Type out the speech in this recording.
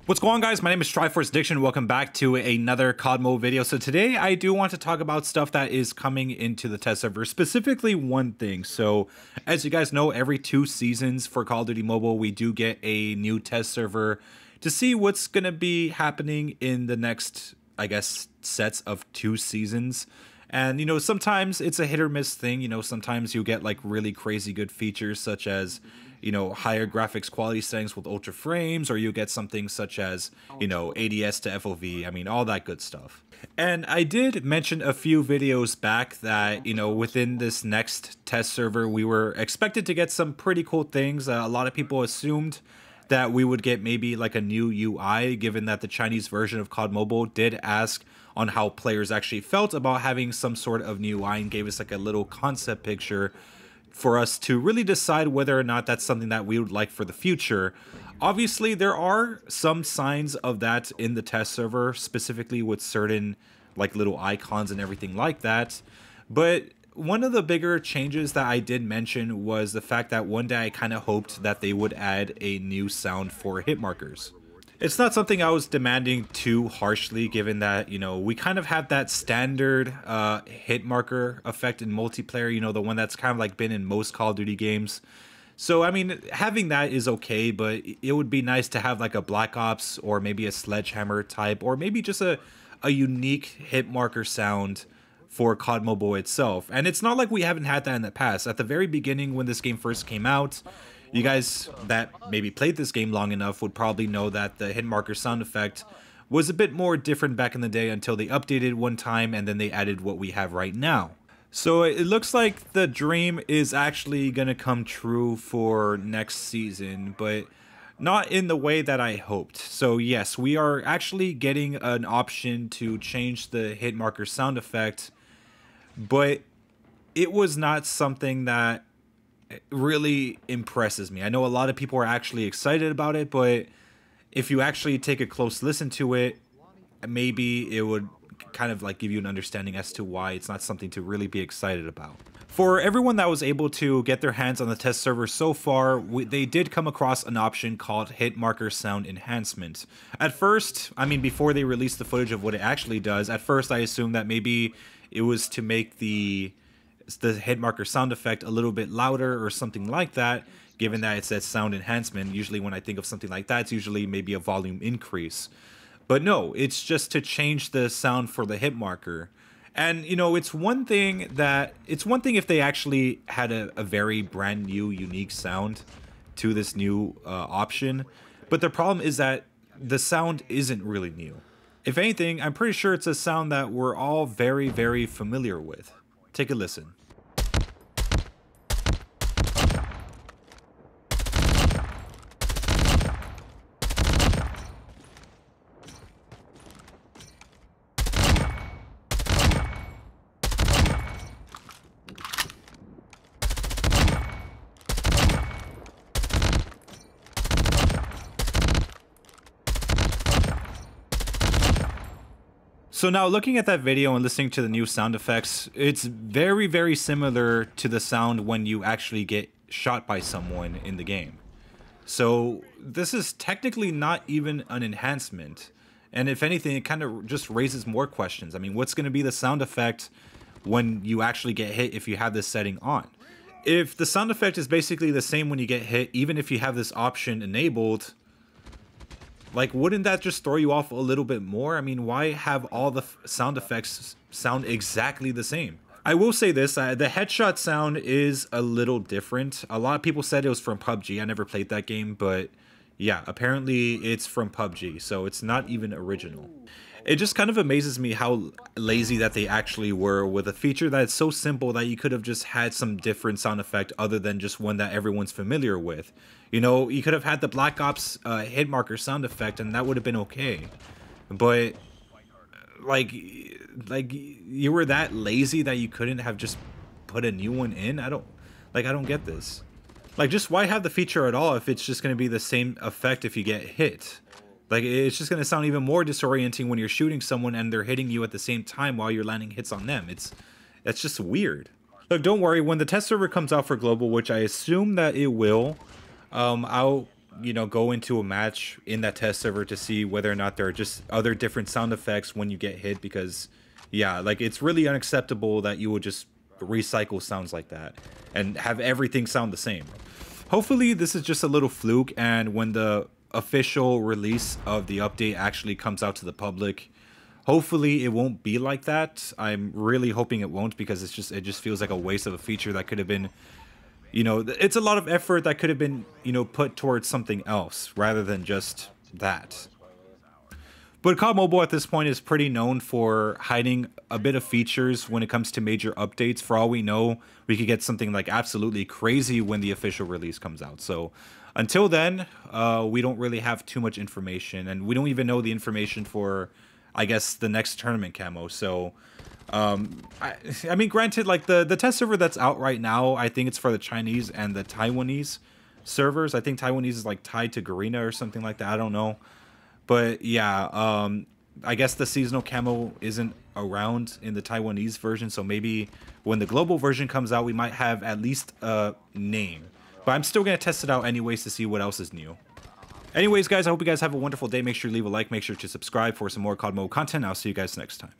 What's going on, guys? My name is Triforce Addiction. Welcome back to another COD mode video. So today I do want to talk about stuff that is coming into the test server, specifically one thing. So as you guys know, every 2 seasons for Call of Duty Mobile, we do get a new test server to see what's going to be happening in the next, I guess, sets of 2 seasons. And, you know, sometimes it's a hit or miss thing. You know, sometimes you get like really crazy good features such as, you know, higher graphics quality settings with ultra frames, or you get something such as, you know, ADS to FOV. I mean, all that good stuff. And I did mention a few videos back that, you know, within this next test server, we were expected to get some pretty cool things. A lot of people assumed that we would get maybe like a new UI, given that the Chinese version of COD Mobile did ask on how players actually felt about having some sort of new UI and gave us like a little concept picture for us to really decide whether or not that's something that we would like for the future. Obviously, there are some signs of that in the test server, specifically with certain like little icons and everything like that. But one of the bigger changes that I did mention was the fact that one day I kind of hoped that they would add a new sound for hit markers. It's not something I was demanding too harshly, given that, you know, we kind of have that standard hit marker effect in multiplayer, you know, the one that's kind of like been in most Call of Duty games. So, I mean, having that is okay, but it would be nice to have like a Black Ops or maybe a Sledgehammer type, or maybe just a unique hit marker sound for COD Mobile itself. And it's not like we haven't had that in the past. At the very beginning, when this game first came out, you guys that maybe played this game long enough would probably know that the hit marker sound effect was a bit more different back in the day until they updated one time and then they added what we have right now. So it looks like the dream is actually going to come true for next season, but not in the way that I hoped. So yes, we are actually getting an option to change the hit marker sound effect, but it was not something that really impresses me. I know a lot of people are actually excited about it, but if you actually take a close listen to it, maybe it would kind of like give you an understanding as to why it's not something to really be excited about. For everyone that was able to get their hands on the test server so far, they did come across an option called hit marker sound enhancement. At first, I mean, before they released the footage of what it actually does, at first I assumed that maybe it was to make the hit marker sound effect a little bit louder or something like that, given that it says sound enhancement. Usually when I think of something like that, it's usually maybe a volume increase. But no, it's just to change the sound for the hit marker. And, you know, it's one thing if they actually had a very brand new, unique sound to this new option. But the problem is that the sound isn't really new. If anything, I'm pretty sure it's a sound that we're all very, very familiar with. Take a listen. So now looking at that video and listening to the new sound effects, it's very, very similar to the sound when you actually get shot by someone in the game. So this is technically not even an enhancement. And if anything, it kind of just raises more questions. I mean, what's going to be the sound effect when you actually get hit if you have this setting on? If the sound effect is basically the same when you get hit, even if you have this option enabled, like, wouldn't that just throw you off a little bit more? I mean, why have all the sound effects sound exactly the same? I will say this, the headshot sound is a little different. A lot of people said it was from PUBG. I never played that game, but yeah, apparently it's from PUBG, so it's not even original. It just kind of amazes me how lazy that they actually were with a feature that's so simple that you could have just had some different sound effect other than just one that everyone's familiar with. You know, you could have had the Black Ops hit marker sound effect and that would have been okay. But like you were that lazy that you couldn't have just put a new one in? I don't get this. Like, just why have the feature at all if it's just going to be the same effect if you get hit? Like, it's just going to sound even more disorienting when you're shooting someone and they're hitting you at the same time while you're landing hits on them. That's just weird. Look, don't worry, when the test server comes out for global, which I assume that it will, I'll go into a match in that test server to see whether or not there are just other different sound effects when you get hit, because yeah, like it's really unacceptable that you would just recycle sounds like that and have everything sound the same. Hopefully this is just a little fluke, and when the official release of the update actually comes out to the public, hopefully it won't be like that. I'm really hoping it won't, because it just feels like a waste of a feature that could have been, it's a lot of effort that could have been, put towards something else rather than just that. But COD Mobile at this point is pretty known for hiding a bit of features when it comes to major updates. For all we know, we could get something like absolutely crazy when the official release comes out. So until then, we don't really have too much information, and we don't even know the information for, I guess, the next tournament camo. So I mean, granted, like the test server that's out right now, I think it's for the Chinese and the Taiwanese servers. I think Taiwanese is like tied to Garena or something like that. I don't know. But yeah, I guess the seasonal camo isn't around in the Taiwanese version, so maybe when the global version comes out, we might have at least a name. But I'm still going to test it out anyways to see what else is new. Anyways, guys, I hope you guys have a wonderful day. Make sure to leave a like, make sure to subscribe for some more COD Mobile content. I'll see you guys next time.